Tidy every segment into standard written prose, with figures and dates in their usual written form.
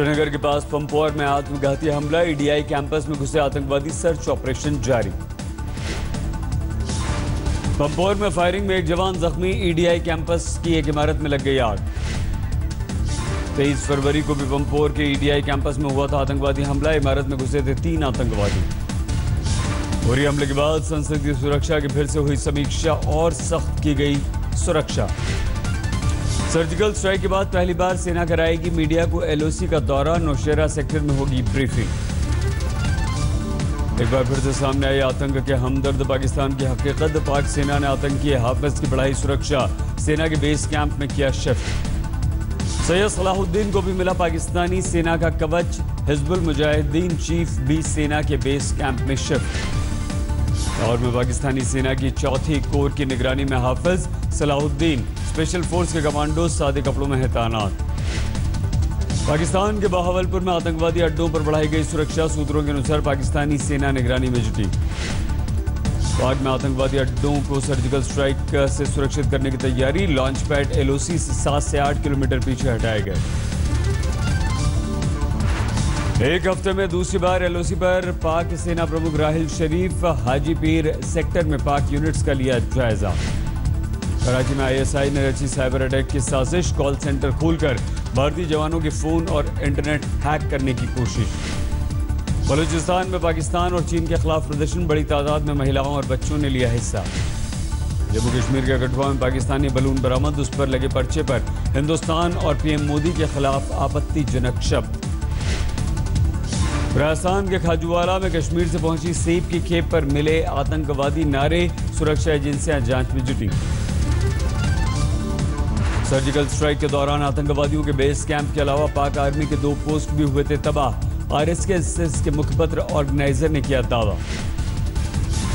श्रीनगर के पास पंपोर में आत्मघाती हमला, ईडीआई कैंपस में घुसे आतंकवादी, सर्च ऑपरेशन जारी। पंपोर में फायरिंग में एक जवान जख्मी, ईडीआई कैंपस की एक इमारत में लग गई आग। 23 फरवरी को भी पंपोर के ईडीआई कैंपस में हुआ था आतंकवादी हमला, इमारत में घुसे थे 3 आतंकवादी। उरी हमले के बाद संसद की सुरक्षा की फिर से हुई समीक्षा और सख्त की गई सुरक्षा। सर्जिकल स्ट्राइक के बाद पहली बार सेना कराएगी मीडिया को एलओसी का दौरा, नौशेरा सेक्टर में होगी ब्रीफिंग। एक बार फिर से सामने आई आतंक के हमदर्द पाकिस्तान की हकीकत, पाक सेना ने आतंकी हाफिज की बढ़ाई सुरक्षा, सेना के बेस कैंप में किया शिफ्ट। सैयद सलाहुद्दीन को भी मिला पाकिस्तानी सेना का कवच, हिजबुल मुजाहिदीन चीफ भी सेना के बेस कैंप में शिफ्ट। और में पाकिस्तानी सेना की चौथी कोर की निगरानी में हाफिज सलाहुद्दीन, स्पेशल फोर्स के कमांडो सादे कपड़ों में है तैनात। पाकिस्तान के बहावलपुर में आतंकवादी अड्डों पर बढ़ाई गई सुरक्षा, सूत्रों के अनुसार पाकिस्तानी सेना निगरानी में जुटी। पाक में आतंकवादी अड्डों को सर्जिकल स्ट्राइक से सुरक्षित करने की तैयारी, लॉन्च पैड एलओसी से 7 से 8 किलोमीटर पीछे हटाए गए। एक हफ्ते में दूसरी बार एलओसी पर पाक सेना प्रमुख राहिल शरीफ, हाजी पीर सेक्टर में पाक यूनिट्स का लिया जायजा। कराची में आईएसआई ने रची साइबर अटैक की साजिश, कॉल सेंटर खोलकर भारतीय जवानों के फोन और इंटरनेट हैक करने की कोशिश। बलूचिस्तान में पाकिस्तान और चीन के खिलाफ प्रदर्शन, बड़ी तादाद में महिलाओं और बच्चों ने लिया हिस्सा। जम्मू कश्मीर के कठुआ में पाकिस्तानी बलून बरामद, उस पर लगे पर्चे पर हिंदुस्तान और पीएम मोदी के खिलाफ आपत्तिजनक शब्द। राजस्थान के खाजूवाला में कश्मीर से पहुंची सेब की खेप पर मिले आतंकवादी नारे, सुरक्षा एजेंसियां जांच में जुटी। सर्जिकल स्ट्राइक के दौरान आतंकवादियों के बेस कैंप के अलावा पाक आर्मी के 2 पोस्ट भी हुए थे तबाह। आरएसएस के मुखपत्र ऑर्गेनाइजर ने किया दावा।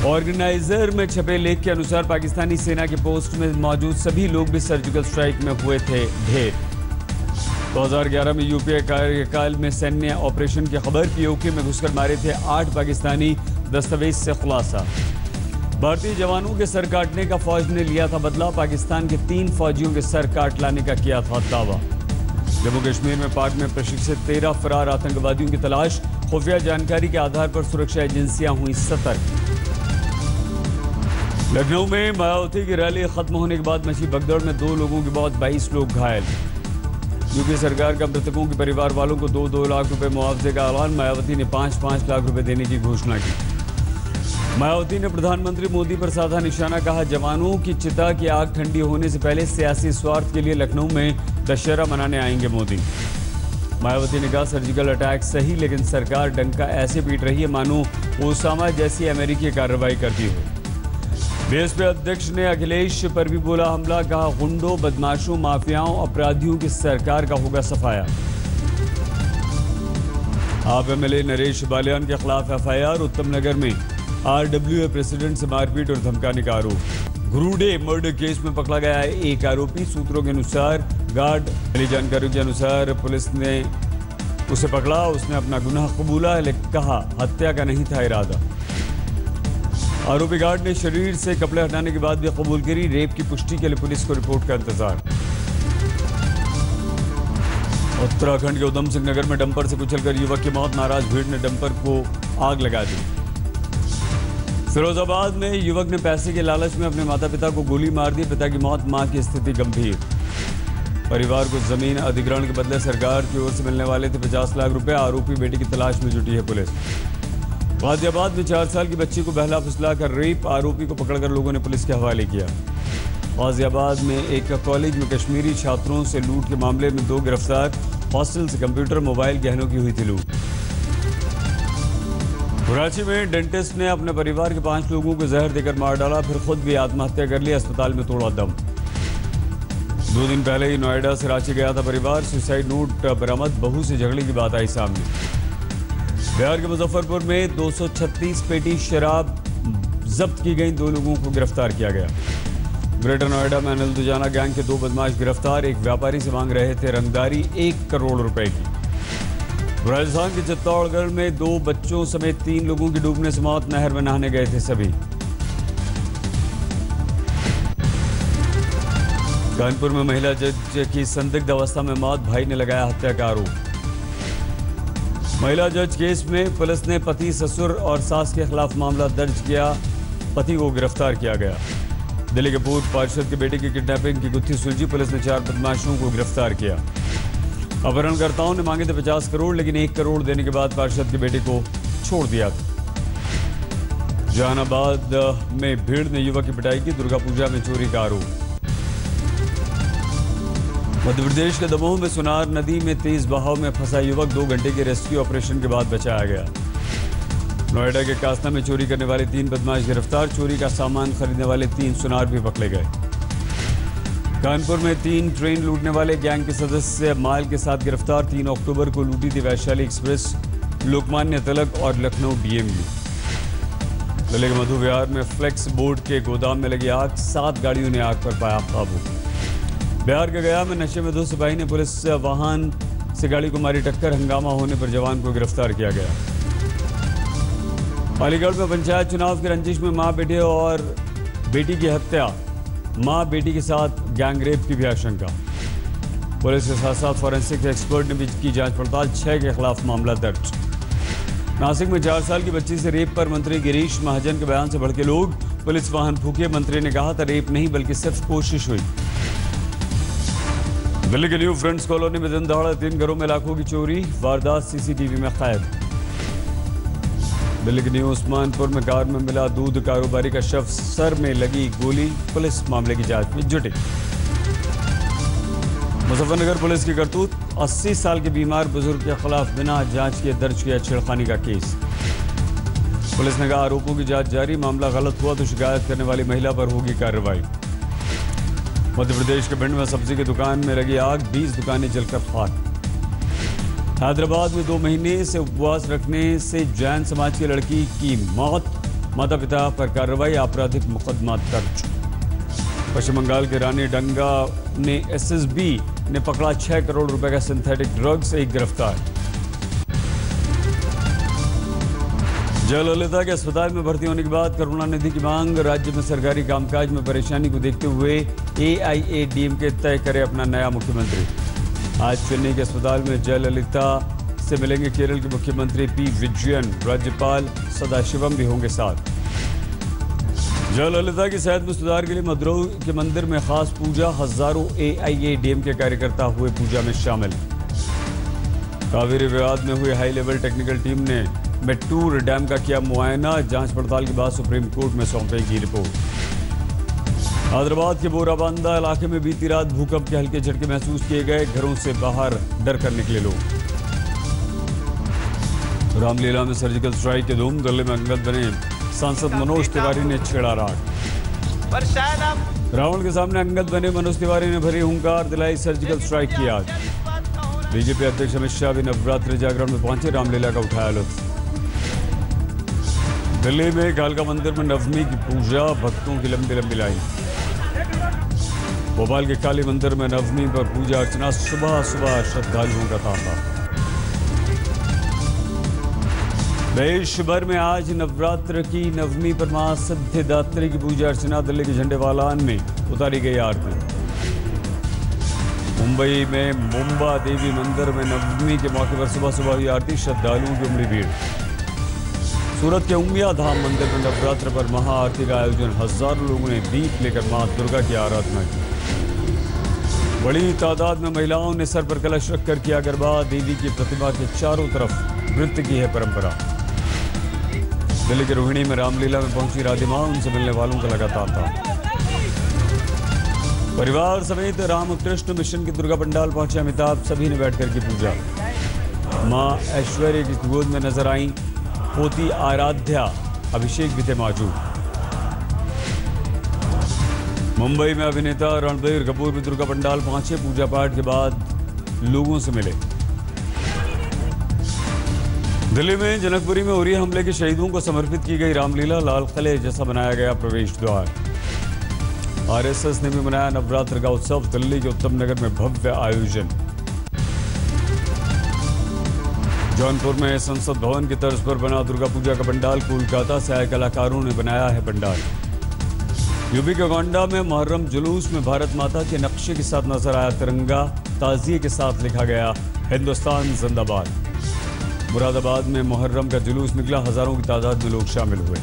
ऑर्गेनाइजर में छपे लेख के अनुसार पाकिस्तानी सेना के पोस्ट में मौजूद सभी लोग भी सर्जिकल स्ट्राइक में हुए थे ढेर। 2011 में यूपीए कार्यकाल में सैन्य ऑपरेशन की खबर, पीओके में घुसकर मारे थे 8 पाकिस्तानी, दस्तावेज से खुलासा। भारतीय जवानों के सर काटने का फौज ने लिया था बदला, पाकिस्तान के 3 फौजियों के सर काट लाने का किया था दावा। जम्मू कश्मीर में पाक में प्रशिक्षित 13 फरार आतंकवादियों की तलाश, खुफिया जानकारी के आधार पर सुरक्षा एजेंसियां हुई सतर्क। लखनऊ में मायावती की रैली खत्म होने के बाद मची भगदड़ में 2 लोगों की मौत, 22 लोग घायल। यूपी सरकार का मृतकों के परिवार वालों को 2-2 लाख रुपए मुआवजे का ऐलान, मायावती ने 5-5 लाख रुपए देने की घोषणा की। मायावती ने प्रधानमंत्री मोदी पर साधा निशाना, कहा जवानों की चिता की आग ठंडी होने से पहले सियासी स्वार्थ के लिए लखनऊ में दशहरा मनाने आएंगे मोदी। मायावती ने कहा सर्जिकल अटैक सही, लेकिन सरकार डंका ऐसे पीट रही है मानो ओसामा जैसी अमेरिकी कार्रवाई करती हो। बीएसपी अध्यक्ष ने अखिलेश पर भी बोला हमला, कहा गुंडों, बदमाशों, माफियाओं, अपराधियों की सरकार का होगा सफाया। आप एमएलए नरेश बालियान के खिलाफ एफआईआर, उत्तम नगर में आरडब्ल्यूए प्रेसिडेंट से मारपीट और धमकाने का आरोप। गुरुडे मर्डर केस में पकड़ा गया है एक आरोपी, सूत्रों के अनुसार गार्ड। मिली जानकारी के अनुसार पुलिस ने उसे पकड़ा, उसने अपना गुनाह कबूला, लेकिन कहा हत्या का नहीं था इरादा। आरोपी गार्ड ने शरीर से कपड़े हटाने के बाद भी कबूल करी, रेप की पुष्टि के लिए पुलिस को रिपोर्ट का इंतजार। उत्तराखंड के उधम सिंह नगर में डंपर से कुचलकर युवक की मौत, नाराज भीड़ ने डंपर को आग लगा दी। फिरोजाबाद में युवक ने पैसे के लालच में अपने माता पिता को गोली मार दी, पिता की मौत, मां की स्थिति गंभीर। परिवार को जमीन अधिग्रहण के बदले सरकार की ओर से मिलने वाले थे 50 लाख रुपए, आरोपी बेटे की तलाश में जुटी है पुलिस। गाजियाबाद में 4 साल की बच्ची को बहला फुसला कर रेप, आरोपी को पकड़कर लोगों ने पुलिस के हवाले किया। गाजियाबाद में एक कॉलेज में कश्मीरी छात्रों से लूट के मामले में 2 गिरफ्तार, हॉस्टल से कंप्यूटर, मोबाइल, गहनों की हुई थी लूट। कराची में डेंटिस्ट ने अपने परिवार के 5 लोगों को जहर देकर मार डाला, फिर खुद भी आत्महत्या कर ली, अस्पताल में तोड़ा दम। 2 दिन पहले ही नोएडा से रांची गया था परिवार, सुसाइड नोट बरामद, बहू से झगड़े की बात आई सामने। बिहार के मुजफ्फरपुर में 236 पेटी शराब जब्त की गई, 2 लोगों को गिरफ्तार किया गया। ग्रेटर नोएडा में अनिल दुजाना गैंग के 2 बदमाश गिरफ्तार, एक व्यापारी से मांग रहे थे रंगदारी 1 करोड़ रुपए की। राजस्थान के चित्तौड़गढ़ में 2 बच्चों समेत 3 लोगों की डूबने से मौत, नहर में नहाने गए थे सभी। कानपुर में महिला जज की संदिग्ध अवस्था में मौत, भाई ने लगाया हत्या का आरोप। महिला जज केस में पुलिस ने पति, ससुर और सास के खिलाफ मामला दर्ज किया। पति को गिरफ्तार किया गया। दिल्ली के पूर्व पार्षद के बेटे की किडनैपिंग की गुत्थी सुलझी। पुलिस ने 4 बदमाशों को गिरफ्तार किया। अपहरणकर्ताओं ने मांगे थे 50 करोड़, लेकिन 1 करोड़ देने के बाद पार्षद के बेटे को छोड़ दिया था। जहानाबाद में भीड़ ने युवक की पिटाई की। दुर्गा पूजा में चोरी का आरोप। मध्य प्रदेश के दमोह में सुनार नदी में तेज बहाव में फंसा युवक 2 घंटे के रेस्क्यू ऑपरेशन के बाद बचाया गया। नोएडा के कासना में चोरी करने वाले 3 बदमाश गिरफ्तार। चोरी का सामान खरीदने वाले 3 सुनार भी पकड़े गए। कानपुर में 3 ट्रेन लूटने वाले गैंग के सदस्य माल के साथ गिरफ्तार। 3 अक्टूबर को लूटी थी वैशाली एक्सप्रेस, लोकमान्य तिलक और लखनऊ डीएमयू। दिल्ली के मधु विहार में फ्लेक्स बोर्ड के गोदाम में लगी आग। 7 गाड़ियों ने आग पर पाया काबू। बिहार के गया में नशे में 2 सिपाही ने पुलिस वाहन से गाड़ी को मारी टक्कर। हंगामा होने पर जवान को गिरफ्तार किया गया। अलीगढ़ में पंचायत चुनाव की रंजिश में मां, बेटे और बेटी की हत्या। मां बेटी के साथ गैंगरेप की भी आशंका। पुलिस के साथ साथ फॉरेंसिक एक्सपर्ट ने भी की जांच पड़ताल। 6 के खिलाफ मामला दर्ज। नासिक में 4 साल की बच्ची से रेप पर मंत्री गिरीश महाजन के बयान से भड़के लोग। पुलिस वाहन फूके। मंत्री ने कहा था रेप नहीं बल्कि सिर्फ कोशिश हुई। दिल्ली के न्यू फ्रेंड्स कॉलोनी में दिन दहाड़े 3 घरों में लाखों की चोरी। वारदात सीसीटीवी में कैद। दिल्ली के न्यू उस्मानपुर में कार में मिला दूध कारोबारी का शव। सर में लगी गोली। पुलिस मामले की जांच में जुटी। मुजफ्फरनगर पुलिस की करतूत। 80 साल के बीमार बुजुर्ग के खिलाफ बिना जांच के दर्ज किया छेड़खानी का केस। पुलिस ने कहा आरोपों की जांच जारी। मामला गलत हुआ तो शिकायत करने वाली महिला पर होगी कार्रवाई। मध्य प्रदेश के भिंड में सब्जी की दुकान में लगी आग। 20 दुकानें जलकर खाक। हैदराबाद में 2 महीने से उपवास रखने से जैन समाज की लड़की की मौत। माता पिता पर कार्रवाई। आपराधिक मुकदमा दर्ज। पश्चिम बंगाल के रानी डंगा ने एसएसबी ने पकड़ा 6 करोड़ रुपए का सिंथेटिक ड्रग्स। 1 गिरफ्तार। जयललिता के अस्पताल में भर्ती होने के बाद करुणानिधि की मांग। राज्य में सरकारी कामकाज में परेशानी को देखते हुए एआईएडीएमके तय करे अपना नया मुख्यमंत्री। आज चेन्नई के अस्पताल में जयललिता से मिलेंगे केरल के मुख्यमंत्री पी विजयन। राज्यपाल सदाशिवम भी होंगे साथ। जयललिता की सेहत में सुधार के लिए मद्रोह के मंदिर में खास पूजा। हजारों एआईएडीएमके कार्यकर्ता हुए पूजा में शामिल। कावेरी विवाद में हुई हाई लेवल टेक्निकल टीम ने मेट्टूर डैम का किया मुआयना। जांच पड़ताल के बाद सुप्रीम कोर्ट में सौंपेगी रिपोर्ट। हैदराबाद के बोराबांदा इलाके में बीती रात भूकंप के हल्के झटके महसूस किए गए। घरों से बाहर डर कर निकले लोग। रामलीला में सर्जिकल स्ट्राइक के धूम। दिल्ली में अंगद बने सांसद मनोज तिवारी ने छेड़ा राग। रावण के सामने अंगद बने मनोज तिवारी ने भरी हुंकार दिलाई सर्जिकल स्ट्राइक की आज। बीजेपी अध्यक्ष अमित शाह भी नवरात्रि जागरण में पहुंचे। रामलीला का उठाया लुत्फ। दिल्ली में कालका मंदिर में नवमी की पूजा। भक्तों की लंबी लंबी लाइन। भोपाल के काली मंदिर में नवमी पर पूजा अर्चना। सुबह सुबह श्रद्धालुओं का तांता। देश भर में आज नवरात्र की नवमी पर मां सिद्धिदात्री की पूजा अर्चना। दिल्ली के झंडेवालान में उतारी गई आरती। मुंबई में मुंबा देवी मंदिर में नवमी के मौके पर सुबह सुबह हुई आरती। श्रद्धालुओं की उमड़ी भीड़। सूरत के उमिया धाम मंदिर में नवरात्र पर महाआरती का आयोजन। हजारों लोगों ने दीप लेकर मां दुर्गा की आराधना की। बड़ी तादाद में महिलाओं ने सर पर कलश रखकर किया गरबा। देवी की प्रतिमा के चारों तरफ नृत्य की है परंपरा। दिल्ली के रोहिणी में रामलीला में पहुंची राधिमा। उनसे मिलने वालों का लगातार था। परिवार समेत रामकृष्ण मिशन की दुर्गा पंडाल पहुंचे अमिताभ। सभी ने बैठकर की पूजा। मां ऐश्वर्य की गोद में नजर आई। पोती आराध्या अभिषेक भी थे मौजूद। मुंबई में अभिनेता रणबीर कपूर भी दुर्गा पंडाल पहुंचे। पूजा पाठ के बाद लोगों से मिले। दिल्ली में जनकपुरी में उरी हमले के शहीदों को समर्पित की गई रामलीला। लाल किले जैसा बनाया गया प्रवेश द्वार। आरएसएस ने भी मनाया नवरात्र का उत्सव। दिल्ली के उत्तम नगर में भव्य आयोजन। जौनपुर में संसद भवन की तर्ज पर बना दुर्गा पूजा का पंडाल। कोलकाता से आए कलाकारों ने बनाया है पंडाल। यूपी के गोंडा में मुहर्रम जुलूस में भारत माता के नक्शे के साथ नजर आया तिरंगा। ताजिए के साथ लिखा गया हिंदुस्तान जिंदाबाद। मुरादाबाद में मुहर्रम का जुलूस निकला, हजारों की तादाद में लोग शामिल हुए।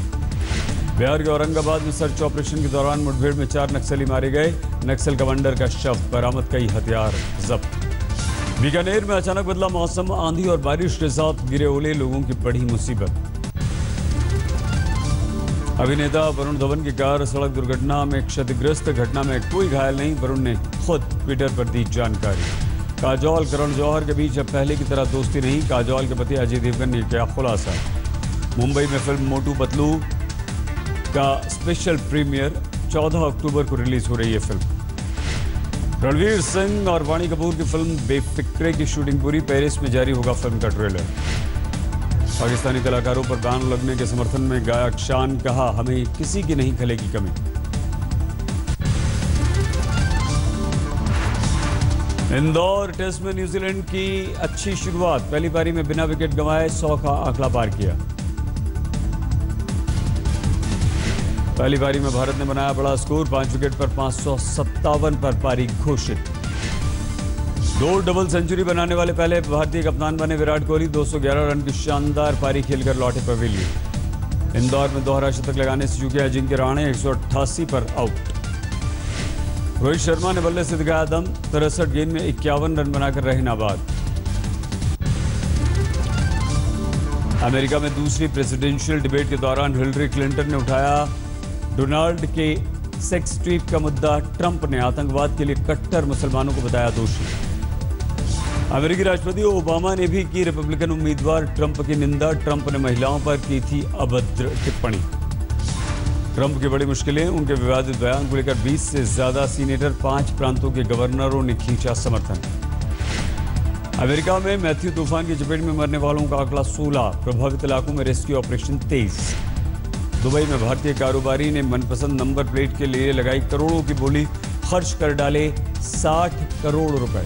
बिहार के औरंगाबाद में सर्च ऑपरेशन के दौरान मुठभेड़ में 4 नक्सली मारे गए, नक्सल कमांडर का शव बरामद, कई हथियार जब्त। बीकानेर में अचानक बदला मौसम, आंधी और बारिश के साथ गिरे ओले, लोगों की बड़ी मुसीबत। अभिनेता वरुण धवन की कार सड़क दुर्घटना में क्षतिग्रस्त, घटना में कोई घायल नहीं, वरुण ने खुद ट्विटर पर दी जानकारी। काजोल करण जौहर के बीच अब पहले की तरह दोस्ती नहीं, काजोल के पति अजय देवगन ने किया खुलासा। मुंबई में फिल्म मोटू पतलू का स्पेशल प्रीमियर 14 अक्टूबर को रिलीज हो रही है फिल्म। रणवीर सिंह और वाणी कपूर की फिल्म बेफिक्रे की शूटिंग पूरी, पेरिस में जारी होगा फिल्म का ट्रेलर। पाकिस्तानी कलाकारों पर बैन लगने के समर्थन में गायक शान कहा, हमें किसी की नहीं खलेगी कमी। इंदौर टेस्ट में न्यूजीलैंड की अच्छी शुरुआत, पहली पारी में बिना विकेट गंवाए 100 का आंकड़ा पार किया। पहली पारी में भारत ने बनाया बड़ा स्कोर, 5 विकेट पर 557 पर पारी घोषित। 2 डबल सेंचुरी बनाने वाले पहले भारतीय कप्तान बने विराट कोहली, 211 रन की शानदार पारी खेलकर लौटे पवेलियन। इंदौर में दोहरा शतक लगाने से चूके अजिंक्य रहाणे 188 पर आउट। रोहित शर्मा ने बल्ले से दिखाया दम, 63 गेंद में 51 रन बनाकर रहे नाबाद। अमेरिका में दूसरी प्रेसिडेंशियल डिबेट के दौरान हिलरी क्लिंटन ने उठाया डोनाल्ड के सेक्स ट्वीट का मुद्दा, ट्रंप ने आतंकवाद के लिए कट्टर मुसलमानों को बताया दोषी। अमेरिकी राष्ट्रपति ओबामा ने भी की रिपब्लिकन उम्मीदवार ट्रंप की निंदा, ट्रंप ने महिलाओं पर की थी अभद्र टिप्पणी। ट्रंप की बड़ी मुश्किलें, उनके विवादित बयान को लेकर 20 से ज्यादा सीनेटर, 5 प्रांतों के गवर्नरों ने खींचा समर्थन। अमेरिका में मैथ्यू तूफान की चपेट में मरने वालों का आंकड़ा 16, प्रभावित इलाकों में रेस्क्यू ऑपरेशन तेज। दुबई में भारतीय कारोबारी ने मनपसंद नंबर प्लेट के लिए लगाई करोड़ों की बोली, खर्च कर डाले 60 करोड़ रुपए।